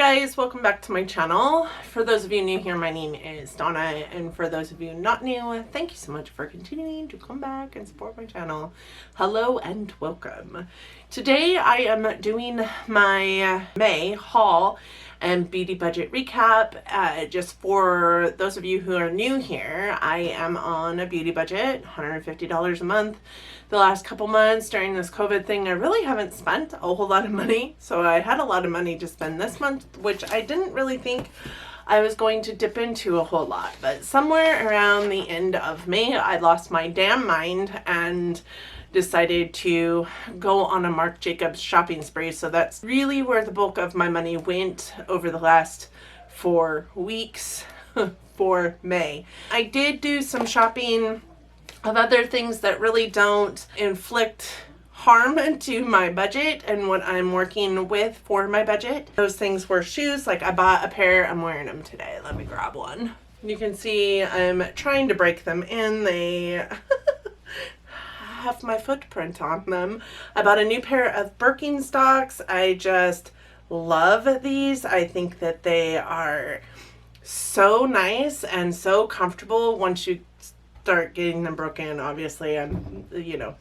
guys, welcome back to my channel. For those of you new here, my name is Donna, and for those of you not new, thank you so much for continuing to come back and support my channel. Hello and welcome. Today I am doing my May haul and beauty budget recap. Just for those of you who are new here, I am on a beauty budget, $150 a month. The last couple months during this COVID thing, I really haven't spent a whole lot of money. So I had a lot of money to spend this month, which I didn't really think I was going to dip into a whole lot. But somewhere around the end of May, I lost my damn mind and decided to go on a Marc Jacobs shopping spree. So that's really where the bulk of my money went over the last 4 weeks for May. I did do some shopping of other things that really don't inflict harm to my budget and what I'm working with for my budget. Those things were shoes. Like I bought a pair, I'm wearing them today. Let me grab one. You can see I'm trying to break them in. They have my footprint on them. I bought a new pair of Perkins socks. I just love these. I think that they are so nice and so comfortable once you start getting them broken. Obviously I'm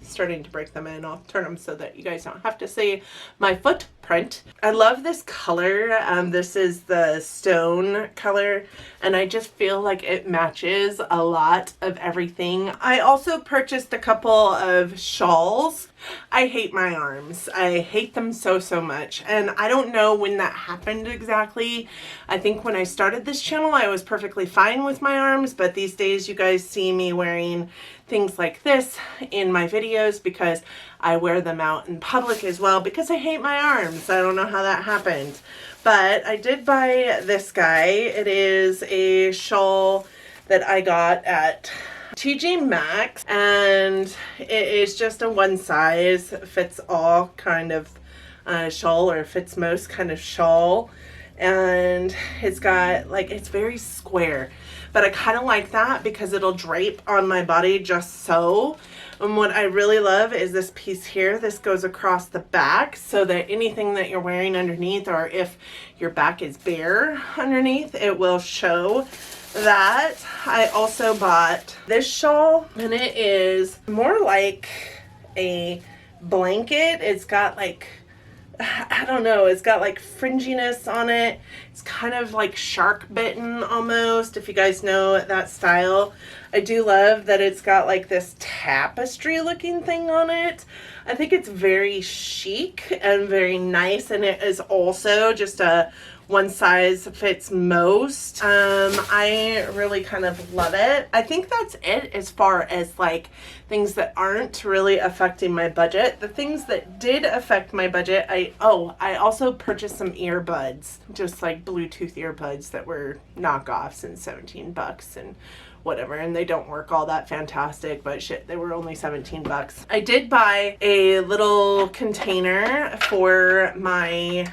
starting to break them in. I'll turn them so that you guys don't have to see my footprint. I love this color. This is the stone color and I just feel like it matches a lot of everything. I also purchased a couple of shawls. I hate my arms. I hate them so much, and I don't know when that happened exactly. I think when I started this channel I was perfectly fine with my arms, but these days you guys see me wearing things like this in my videos because I wear them out in public as well because I hate my arms. I don't know how that happened, but I did buy this guy. It is a shawl that I got at TJ Maxx, and it is just a one size fits all kind of shawl, or fits most kind of shawl, and it's got like, it's very square, but I kind of like that because it'll drape on my body just so. And what I really love is this piece here. This goes across the back so that anything that you're wearing underneath, or if your back is bare underneath, it will show that. I also bought this shawl, and it is more like a blanket. It's got like, I don't know, it's got like fringiness on it. It's kind of like shark bitten almost, if you guys know that style. I do love that it's got like this tapestry looking thing on it. I think it's very chic and very nice, and it is also just a one size fits most. I really kind of love it. I think that's it as far as like things that aren't really affecting my budget. The things that did affect my budget, I also purchased some earbuds, just like Bluetooth earbuds that were knockoffs and 17 bucks and whatever, and they don't work all that fantastic, but shit, they were only 17 bucks. I did buy a little container for my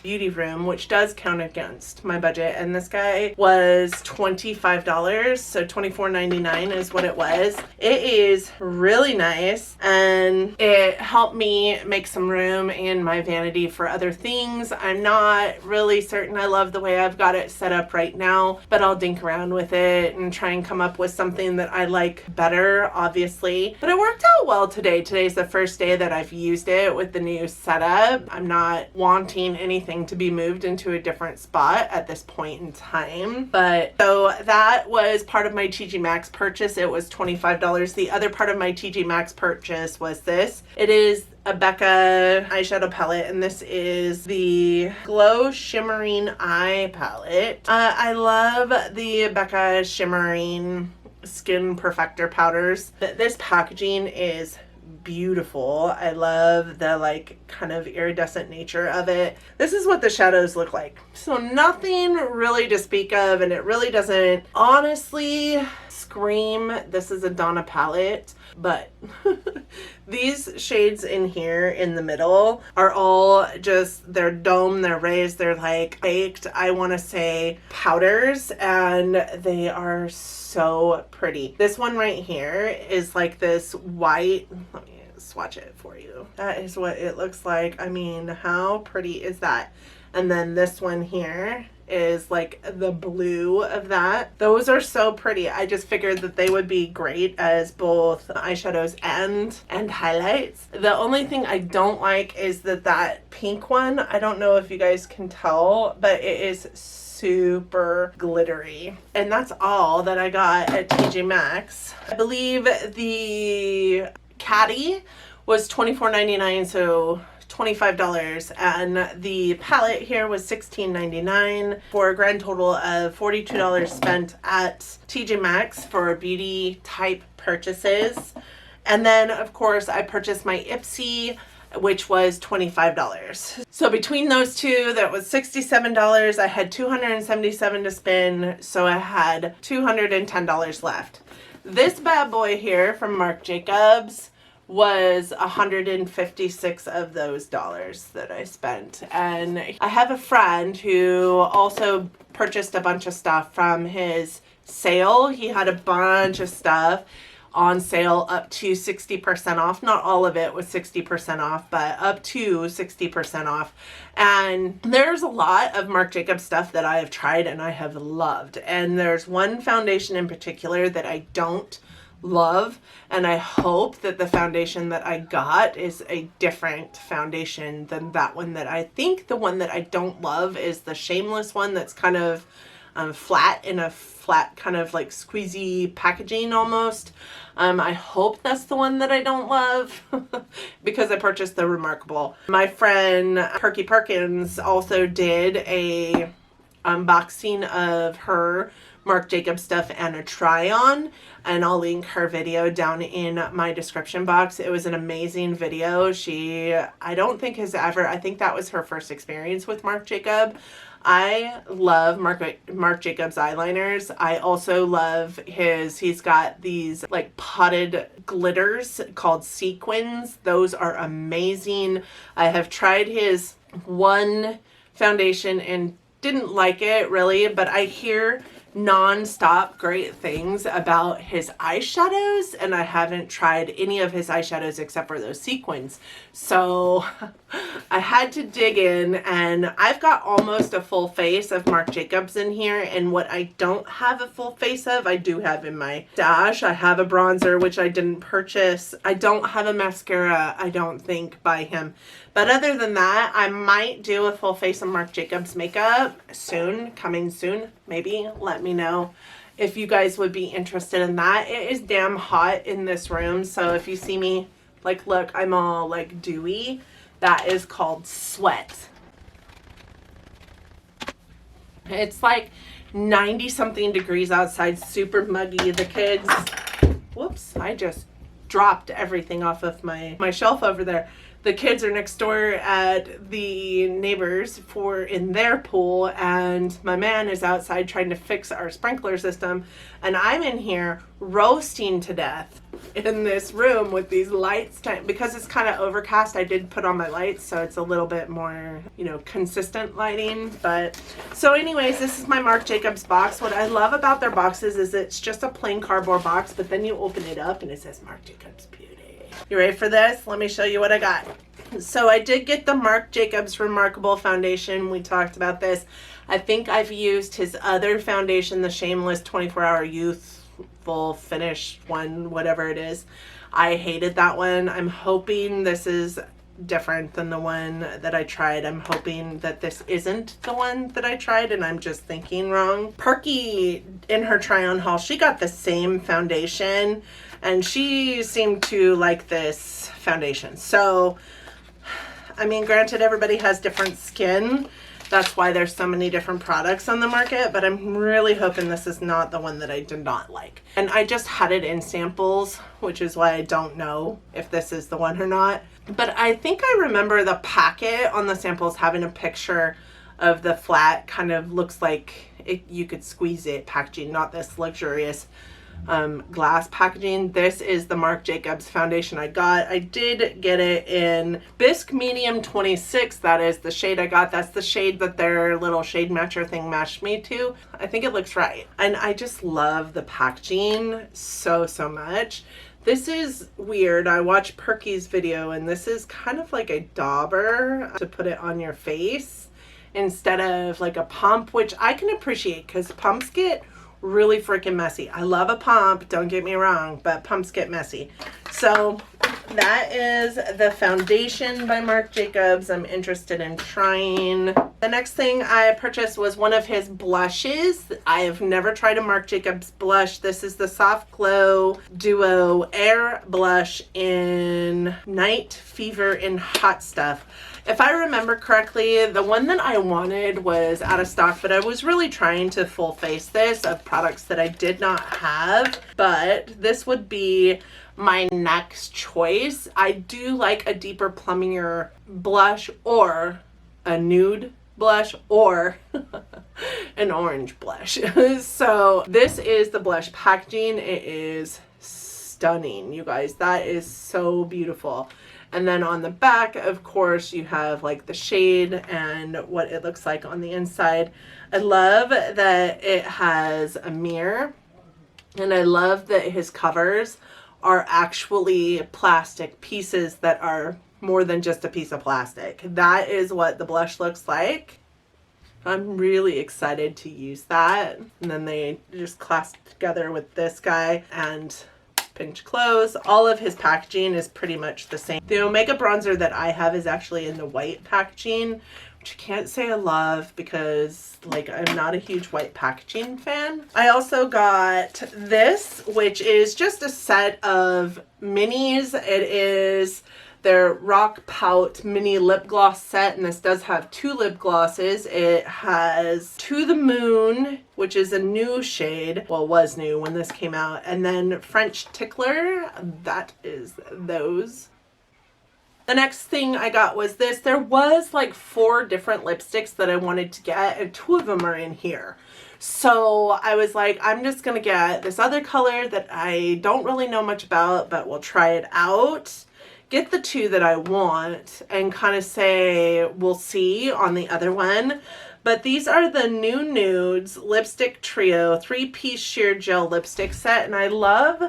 beauty room, which does count against my budget, and this guy was $25, so $24.99 is what it was. It is really nice, and it helped me make some room in my vanity for other things. I'm not really certain I love the way I've got it set up right now, but I'll dink around with it and try and come up with something that I like better, obviously. But it worked out well today. Today's the first day that I've used it with the new setup. I'm not wanting anything to be moved into a different spot at this point in time. But so that was part of my TJ Maxx purchase. It was $25. The other part of my TJ Maxx purchase was this. It is a Becca eyeshadow palette, and this is the Glow Shimmering Eye Palette. I love the Becca Shimmering Skin Perfector powders. This packaging is beautiful. I love the like kind of iridescent nature of it. This is what the shadows look like. So nothing really to speak of, and it really doesn't honestly scream this is a Donna palette, but these shades in here in the middle are all just, they're dome, they're raised, they're like baked, I want to say powders, and they are so pretty. This one right here is like this white, let me swatch it for you. That is what it looks like. I mean, how pretty is that? And then this one here is like the blue of that. Those are so pretty. I just figured that they would be great as both eyeshadows and highlights. The only thing I don't like is that pink one. I don't know if you guys can tell, but it is super glittery. And that's all that I got at TJ Maxx. I believe the caddy was $24.99, so $25, and the palette here was $16.99 for a grand total of $42 spent at TJ Maxx for beauty type purchases. And then of course I purchased my IPSY, which was $25. So between those two, that was $67. I had $277 to spend, so I had $210 left. This bad boy here from Marc Jacobs was 156 of those dollars that I spent. And I have a friend who also purchased a bunch of stuff from his sale. He had a bunch of stuff on sale up to 60% off. Not all of it was 60% off, but up to 60% off. And there's a lot of Marc Jacobs stuff that I have tried and I have loved. And there's one foundation in particular that I don't love, and I hope that the foundation that I got is a different foundation than that one. That I think the one that I don't love is the Shameless one that's kind of flat, in a flat kind of like squeezy packaging almost. I hope that's the one that I don't love because I purchased the Remarkable. My friend Perky Perkins also did a unboxing of her Marc Jacobs stuff and a try on, and I'll link her video down in my description box. It was an amazing video. She, I don't think has ever, I think that was her first experience with Marc Jacobs. I love Marc Jacobs eyeliners. I also love he's got these like potted glitters called sequins. Those are amazing. I have tried his one foundation and didn't like it really, but I hear non-stop great things about his eyeshadows, and I haven't tried any of his eyeshadows except for those sequins. So I had to dig in, and I've got almost a full face of Marc Jacobs in here, and what I don't have a full face of, I do have in my stash. I have a bronzer, which I didn't purchase. I don't have a mascara, I don't think, by him. But other than that, I might do a full face of Marc Jacobs makeup soon, coming soon, maybe. Let me know if you guys would be interested in that. It is damn hot in this room, so if you see me, like, look, I'm all like dewy. That is called sweat. It's like 90 something degrees outside, super muggy. The kids, whoops, I just dropped everything off of my shelf over there. The kids are next door at the neighbors in their pool, and my man is outside trying to fix our sprinkler system, and I'm in here roasting to death in this room with these lights. Because it's kind of overcast, I did put on my lights so it's a little bit more, you know, consistent lighting. But so anyways, this is my Marc Jacobs box. What I love about their boxes is it's just a plain cardboard box, but then you open it up and it says Marc Jacobs Beauty. You ready for this? Let me show you what I got. So I did get the Marc Jacobs Remarkable foundation. We talked about this. I think I've used his other foundation, the Shameless 24-Hour Youthful Finish one, whatever it is. I hated that one. I'm hoping this is different than the one that I tried. I'm hoping that this isn't the one that I tried and I'm just thinking wrong. Perky, in her try-on haul, she got the same foundation and she seemed to like this foundation. So, I mean, granted, everybody has different skin. That's why there's so many different products on the market, but I'm really hoping this is not the one that I did not like. And I just had it in samples, which is why I don't know if this is the one or not. But I think I remember the packet on the samples having a picture of the flat, kind of looks like you could squeeze it packaging, not this luxurious glass packaging. This is the Marc Jacobs foundation I got. I did get it in Bisque Medium 26. That is the shade I got. That's the shade that their little shade matcher thing matched me to. I think it looks right. And I just love the packaging so much. This is weird. I watched Perky's video and this is kind of like a dauber to put it on your face instead of like a pump, which I can appreciate because pumps get really freaking messy. I love a pump, don't get me wrong, but pumps get messy. So that is the foundation by Marc Jacobs I'm interested in trying. The next thing I purchased was one of his blushes. I have never tried a Marc Jacobs blush. This is the Soft Glow Duo Air Blush in Night Fever and Hot Stuff. If I remember correctly, the one that I wanted was out of stock, but I was really trying to full face this of products that I did not have, but this would be my next choice. I do like a deeper plummier blush or a nude blush or an orange blush. So this is the blush packaging. It is stunning, you guys. That is so beautiful. And then on the back, of course, you have like the shade and what it looks like on the inside. I love that it has a mirror, and I love that his covers are actually plastic pieces that are more than just a piece of plastic. That is what the blush looks like. I'm really excited to use that. And then they just clasp together with this guy and pinch close. All of his packaging is pretty much the same. The Omega bronzer that I have is actually in the white packaging, which I can't say I love because like I'm not a huge white packaging fan. I also got this, which is just a set of minis. It is their Rock Pout mini lip gloss set, and this does have 2 lip glosses. It has To the Moon, which is a new shade, well, was new when this came out, and then French Tickler, that is those. The next thing I got was this. There was like 4 different lipsticks that I wanted to get, and 2 of them are in here. So I was like, I'm just gonna get this other color that I don't really know much about, but we'll try it out. Get the 2 that I want and kind of say we'll see on the other one. But these are the New Nudes Lipstick Trio 3-piece sheer gel lipstick set, and I love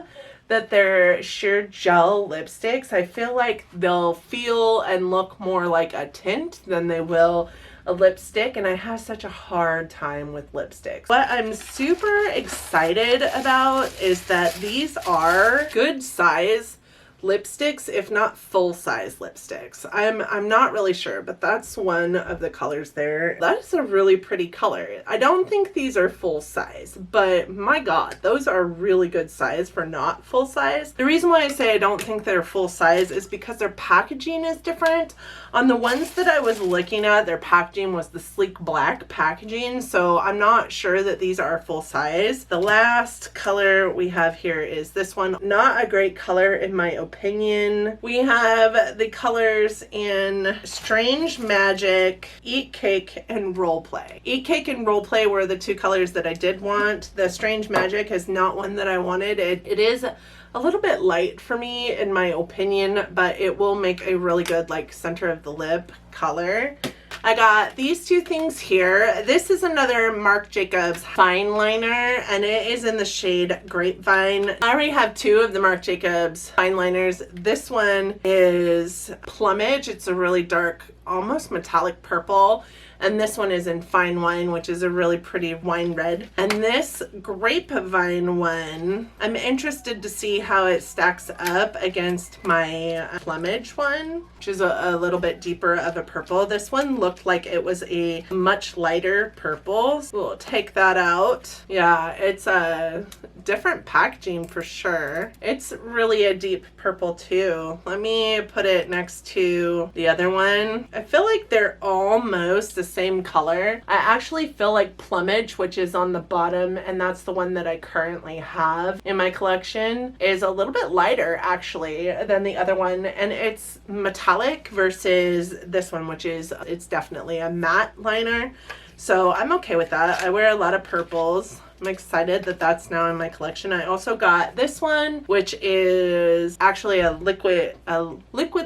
that they're sheer gel lipsticks. I feel like they'll feel and look more like a tint than they will a lipstick, and I have such a hard time with lipsticks. What I'm super excited about is that these are good size lipsticks, if not full size lipsticks. I'm not really sure, but that's one of the colors there. That is a really pretty color. I don't think these are full size, but my god, those are really good size for not full size. The reason why I say I don't think they're full size is because their packaging is different. On the ones that I was looking at, their packaging was the sleek black packaging, so I'm not sure that these are full size. The last color we have here is this one. Not a great color in my opinion. We have the colors in Strange Magic, Eat Cake, and Roleplay. Eat Cake and Roleplay were the 2 colors that I did want. The Strange Magic is not one that I wanted. It is a little bit light for me in my opinion, but it will make a really good like center of the lip color. I got these 2 things here. This is another Marc Jacobs fine liner, and it is in the shade Grapevine. I already have 2 of the Marc Jacobs fine liners. This one is Plumage. It's a really dark, almost metallic purple. And this one is in Fine Wine, which is a really pretty wine red. And this Grapevine one, I'm interested to see how it stacks up against my Plumage one, which is a little bit deeper of a purple. This one looked like it was a much lighter purple. So we'll take that out. Yeah, it's a different packaging for sure. It's really a deep purple too. Let me put it next to the other one. I feel like they're almost the same color. I actually feel like Plumage, which is on the bottom, and that's the one that I currently have in my collection, is a little bit lighter actually than the other one, and it's metallic versus this one, which is, it's definitely a matte liner. So I'm okay with that. I wear a lot of purples. I'm excited that that's now in my collection. I also got this one, which is actually a liquid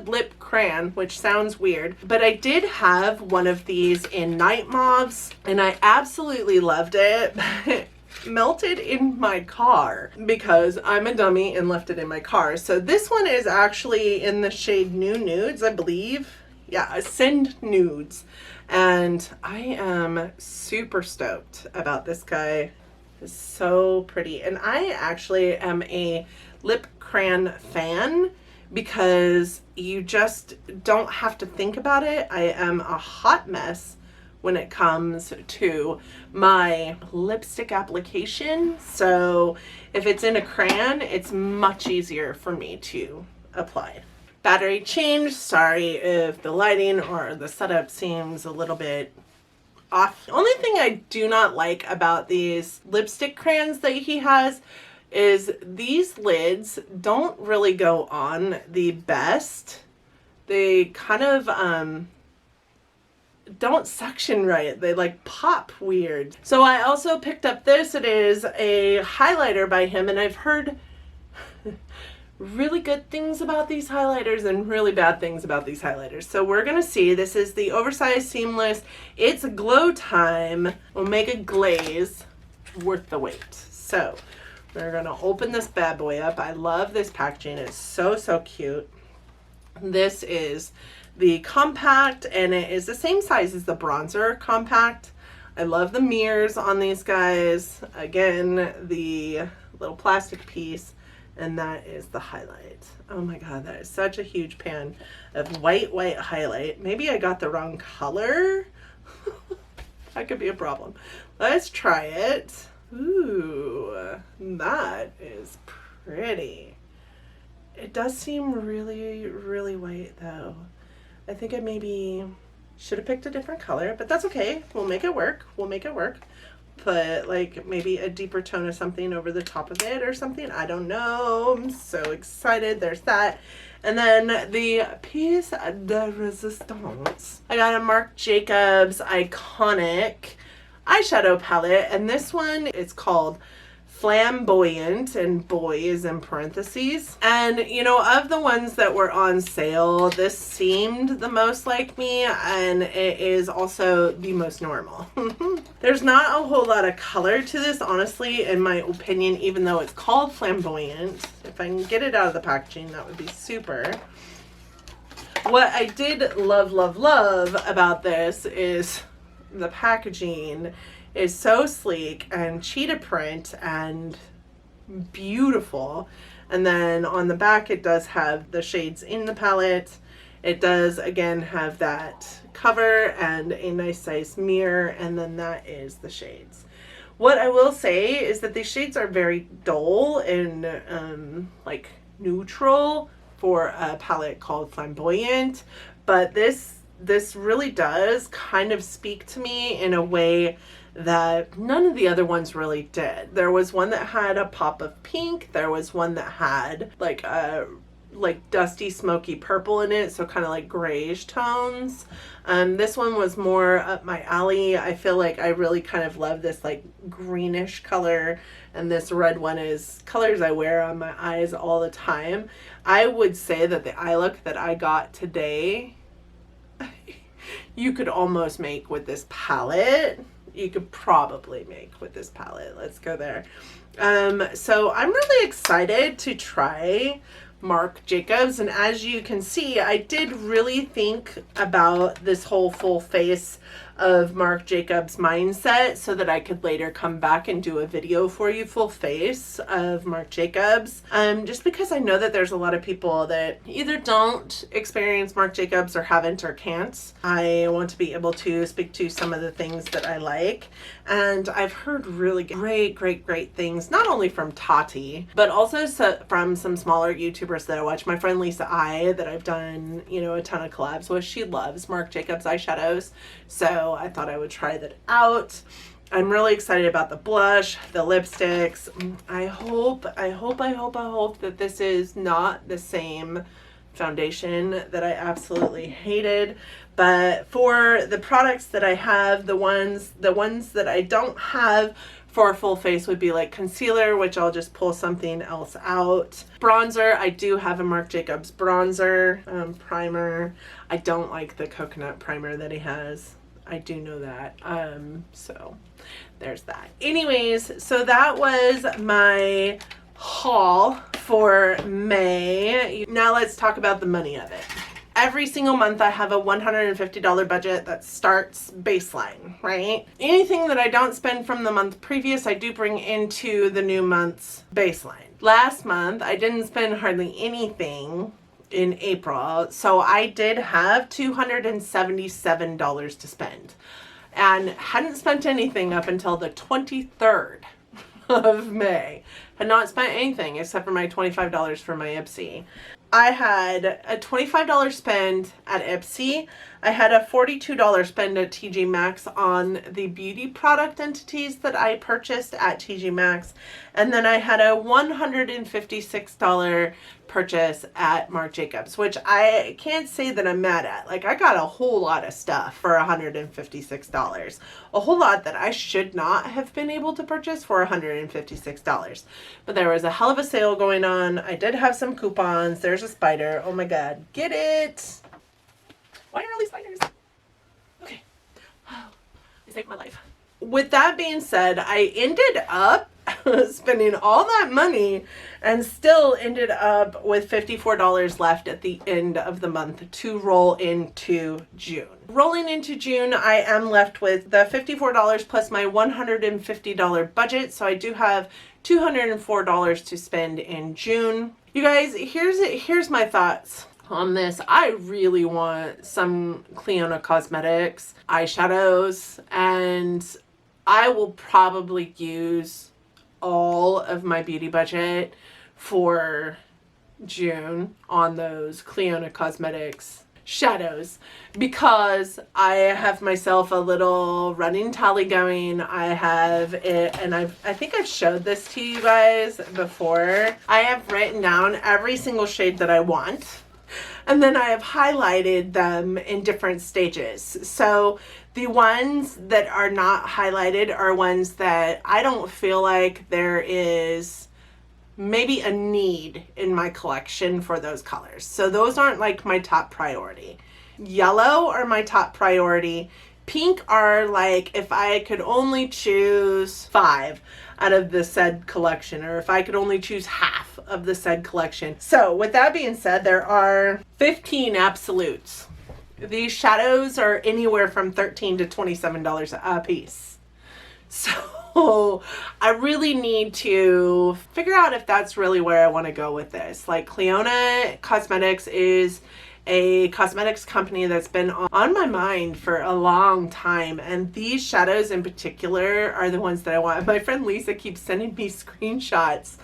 lip crayon, which sounds weird, but I did have one of these in Night Mauves, and I absolutely loved it. Melted in my car because I'm a dummy and left it in my car. So this one is actually in the shade New Nudes, I believe. Yeah, Send Nudes. And I am super stoked about this guy. It's so pretty. And I actually am a lip crayon fan because you just don't have to think about it. I am a hot mess when it comes to my lipstick application. So if it's in a crayon, it's much easier for me to apply. Battery change. Sorry if the lighting or the setup seems a little bit off. The only thing I do not like about these lipstick crayons that he has is these lids don't really go on the best. They kind of don't suction right. They like pop weird. So I also picked up this. It is a highlighter by him, and I've heard really good things about these highlighters and really bad things about these highlighters. So we're gonna see. This is the Oversized Seamless. It's Glow Time Omega Glaze, worth the wait. So we're gonna open this bad boy up. I love this packaging. It's so, so cute. This is the compact, and it is the same size as the bronzer compact. I love the mirrors on these guys. Again, the little plastic piece, and that is the highlight. Oh my god, that is such a huge pan of white highlight. Maybe I got the wrong color. That could be a problem. Let's try it. Ooh, that is pretty. It does seem really, really white though. I think I maybe should have picked a different color, but that's okay. We'll make it work. We'll make it work. Put like maybe a deeper tone of something over the top of it or something. I don't know. I'm so excited. There's that. And then the piece de resistance. I got a Marc Jacobs iconic eyeshadow palette, and this one is called Flamboyant, and boy is in parentheses. And you know, of the ones that were on sale, this seemed the most like me, and it is also the most normal. There's not a whole lot of color to this, honestly, in my opinion, even though it's called Flamboyant. If I can get it out of the packaging, that would be super. What I did love about this is the packaging is so sleek and cheetah print and beautiful. And then on the back it does have the shades in the palette. It does again have that cover and a nice size mirror, and then that is the shades. What I will say is that these shades are very dull and like neutral for a palette called Flamboyant, but this really does kind of speak to me in a way that none of the other ones really did. There was one that had a pop of pink. There was one that had like a dusty smoky purple in it, so kind of like grayish tones. This one was more up my alley. I feel like I really kind of love this like greenish color, and this red one is colors I wear on my eyes all the time. I would say that the eye look that I got today you could almost make with this palette. You could probably make with this palette. Let's go there. So I'm really excited to try Marc Jacobs, and as you can see, I did really think about this whole full face of Marc Jacobs mindset so that I could later come back and do a video for you full face of Marc Jacobs. Just because I know that there's a lot of people that either don't experience Marc Jacobs or haven't or can't. I want to be able to speak to some of the things that I like, and I've heard really great things, not only from Tati, but also from some smaller YouTubers that I watch. My friend Lisa I, that I've done, you know, a ton of collabs with, she loves Marc Jacobs eyeshadows, so I thought I would try that out. I'm really excited about the blush, the lipsticks. I hope that this is not the same foundation that I absolutely hated. But for the products that I have, the ones that I don't have for a full face would be like concealer, which I'll just pull something else out. Bronzer, I do have a Marc Jacobs bronzer. Primer, I don't like the coconut primer that he has. I do know that. So there's that. Anyways, so that was my haul for May. Now let's talk about the money of it. Every single month I have a $150 budget that starts baseline, right? Anything that I don't spend from the month previous, I do bring into the new month's baseline. Last month, I didn't spend hardly anything in April, so I did have $277 to spend and hadn't spent anything up until the 23rd of May. Had not spent anything except for my $25 for my IPSY. I had a $25 spend at IPSY. I had a $42 spend at TJ Maxx on the beauty product entities that I purchased at TJ Maxx. And then I had a $156 purchase at Marc Jacobs, which I can't say that I'm mad at. Like, I got a whole lot of stuff for $156. A whole lot that I should not have been able to purchase for $156. But there was a hell of a sale going on. I did have some coupons. There's a spider. Oh my God. Get it? Why are all these spiders? Okay. Oh, they saved my life. With that being said, I ended up spending all that money and still ended up with $54 left at the end of the month to roll into June. Rolling into June, I am left with the $54 plus my $150 budget. So I do have $204 to spend in June. You guys, here's my thoughts on this. I really want some Clionadh Cosmetics eyeshadows, and I will probably use all of my beauty budget for June on those Clionadh Cosmetics shadows, because I have myself a little running tally going. I have it, and I think I've showed this to you guys before. I have written down every single shade that I want, and then I have highlighted them in different stages. So the ones that are not highlighted are ones that I don't feel like there is maybe a need in my collection for those colors. So those aren't like my top priority. Yellow are my top priority. Pink are like if I could only choose 5 out of the said collection, or if I could only choose half of the said collection. So with that being said, there are 15 absolutes. These shadows are anywhere from $13 to $27 a piece. So I really need to figure out if that's really where I want to go with this. Like, Clionadh Cosmetics is a cosmetics company that's been on my mind for a long time, and these shadows in particular are the ones that I want. My friend Lisa keeps sending me screenshots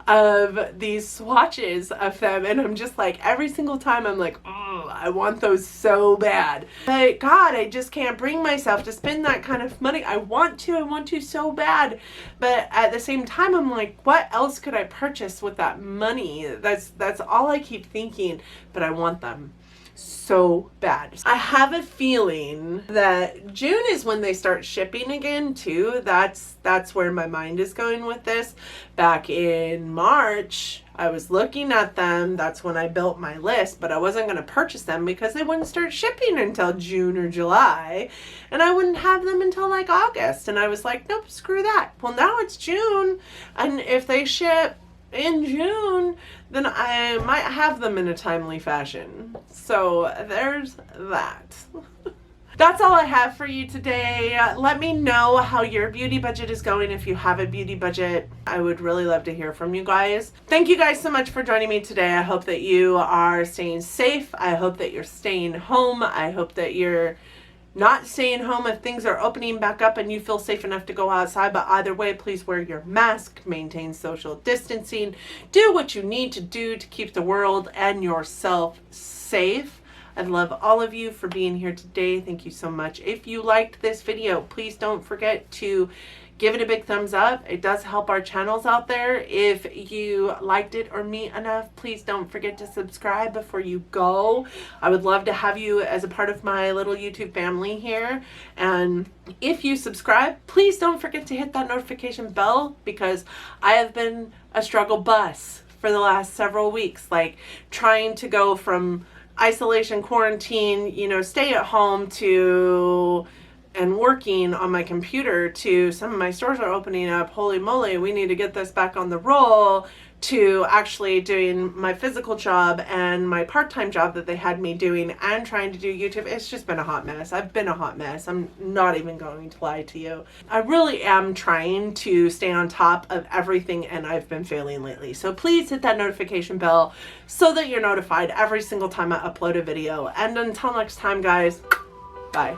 of these swatches of them, and I'm just like, every single time I'm like, oh, I want those so bad. But God, I just can't bring myself to spend that kind of money. I want to so bad, but at the same time I'm like, what else could I purchase with that money? That's all I keep thinking, but I want them so bad. I have a feeling that June is when they start shipping again too. That's where my mind is going with this. Back in March, I was looking at them. That's when I built my list, but I wasn't going to purchase them because they wouldn't start shipping until June or July, and I wouldn't have them until like August. And I was like, nope, screw that. Well, now it's June, and if they ship in June, then I might have them in a timely fashion. So there's that. That's all I have for you today. Let me know how your beauty budget is going if you have a beauty budget. I would really love to hear from you guys. Thank you guys so much for joining me today. I hope that you are staying safe. I hope that you're staying home. I hope that you're not staying home if things are opening back up and you feel safe enough to go outside. But either way, please wear your mask, maintain social distancing, do what you need to do to keep the world and yourself safe. I love all of you for being here today. Thank you so much. If you liked this video, please don't forget to give it a big thumbs up. It does help our channels out there. If you liked it or me enough, please don't forget to subscribe before you go. I would love to have you as a part of my little YouTube family here. And if you subscribe, please don't forget to hit that notification bell, because I have been a struggle bus for the last several weeks, like trying to go from isolation, quarantine, stay at home and working on my computer to some of my stores are opening up. Holy moly, we need to get this back on the roll, to actually doing my physical job and my part-time job that they had me doing and trying to do YouTube. It's just been a hot mess. I've been a hot mess. I'm not even going to lie to you. I really am trying to stay on top of everything, and I've been failing lately. So please hit that notification bell so that you're notified every single time I upload a video. And until next time, guys, bye.